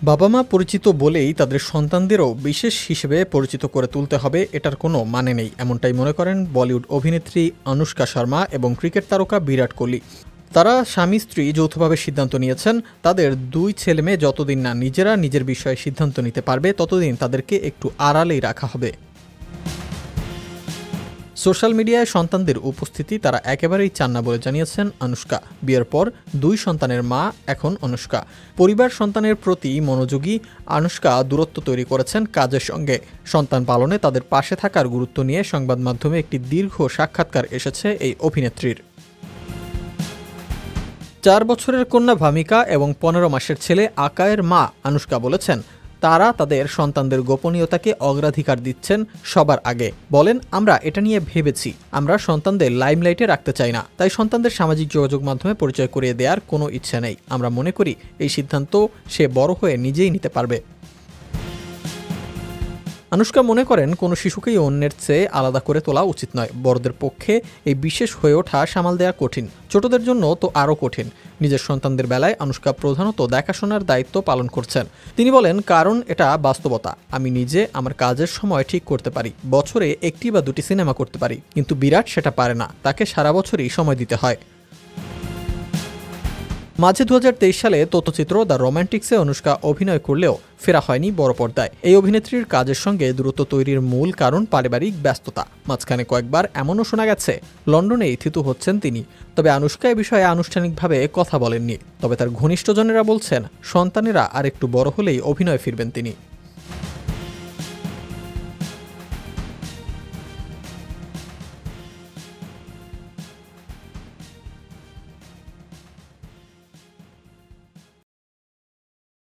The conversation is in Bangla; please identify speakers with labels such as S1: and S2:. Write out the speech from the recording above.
S1: বাবা মা পরিচিত বলেই তাদের সন্তানদেরও বিশেষ হিসেবে পরিচিত করে তুলতে হবে, এটার কোনো মানে নেই, এমনটাই মনে করেন বলিউড অভিনেত্রী আনুশকা শর্মা এবং ক্রিকেট তারকা বিরাট কোহলি। তারা স্বামী স্ত্রী যৌথভাবে সিদ্ধান্ত নিয়েছেন তাদের দুই ছেলে মেয়ে যতদিন না নিজেরা নিজের বিষয়ে সিদ্ধান্ত নিতে পারবে ততদিন তাদেরকে একটু আড়ালেই রাখা হবে। সোশ্যাল মিডিয়ায় সন্তানদের উপস্থিতি তারা একেবারেই চান না বলে জানিয়েছেন আনুশকা। বিয়ের পর দুই সন্তানের মা এখন অনুষ্কা। পরিবার সন্তানের প্রতি মনোযোগী আনুশকা দূরত্ব তৈরি করেছেন কাজের সঙ্গে। সন্তান পালনে তাদের পাশে থাকার গুরুত্ব নিয়ে সংবাদ মাধ্যমে একটি দীর্ঘ সাক্ষাৎকার এসেছে এই অভিনেত্রীর। 4 বছরের কন্যা ভামিকা এবং 15 মাসের ছেলে আকায়ের মা আনুশকা বলেছেন তারা তাদের সন্তানদের গোপনীয়তাকে অগ্রাধিকার দিচ্ছেন সবার আগে। বলেন, আমরা এটা নিয়ে ভেবেছি, আমরা সন্তানদের লাইমলাইটে রাখতে চাই না, তাই সন্তানদের সামাজিক যোগাযোগ মাধ্যমে পরিচয় করিয়ে দেওয়ার কোনো ইচ্ছা নেই। আমরা মনে করি এই সিদ্ধান্ত সে বড় হয়ে নিজেই নিতে পারবে। আনুশকা মনে করেন কোনো শিশুকেই অন্যের চেয়ে আলাদা করে তোলা উচিত নয়। বড়দের পক্ষে এই বিশেষ হয়ে ওঠা সামাল দেওয়া কঠিন, ছোটদের জন্য তো আরও কঠিন। নিজের সন্তানদের বেলায় আনুশকা প্রধানত দেখাশোনার দায়িত্ব পালন করছেন। তিনি বলেন, কারণ এটা বাস্তবতা, আমি নিজে আমার কাজের সময় ঠিক করতে পারি, বছরে 1টি বা 2টি সিনেমা করতে পারি, কিন্তু বিরাট সেটা পারে না, তাকে সারা বছরই সময় দিতে হয়। মাঝে 2023 সালে তথ্যচিত্র দ্য রোম্যান্টিক্সে অনুষ্কা অভিনয় করলেও ফেরা হয়নি বড় পর্দায়। এই অভিনেত্রীর কাজের সঙ্গে দূরত্ব তৈরির মূল কারণ পারিবারিক ব্যস্ততা। মাঝখানে কয়েকবার এমনও শোনা গেছে লন্ডনেই থিতু হচ্ছেন তিনি। তবে আনুশকা এ বিষয়ে আনুষ্ঠানিকভাবে কথা বলেননি। তবে তার ঘনিষ্ঠজনেরা বলছেন সন্তানেরা আর একটু বড় হলেই অভিনয়ে ফিরবেন তিনি।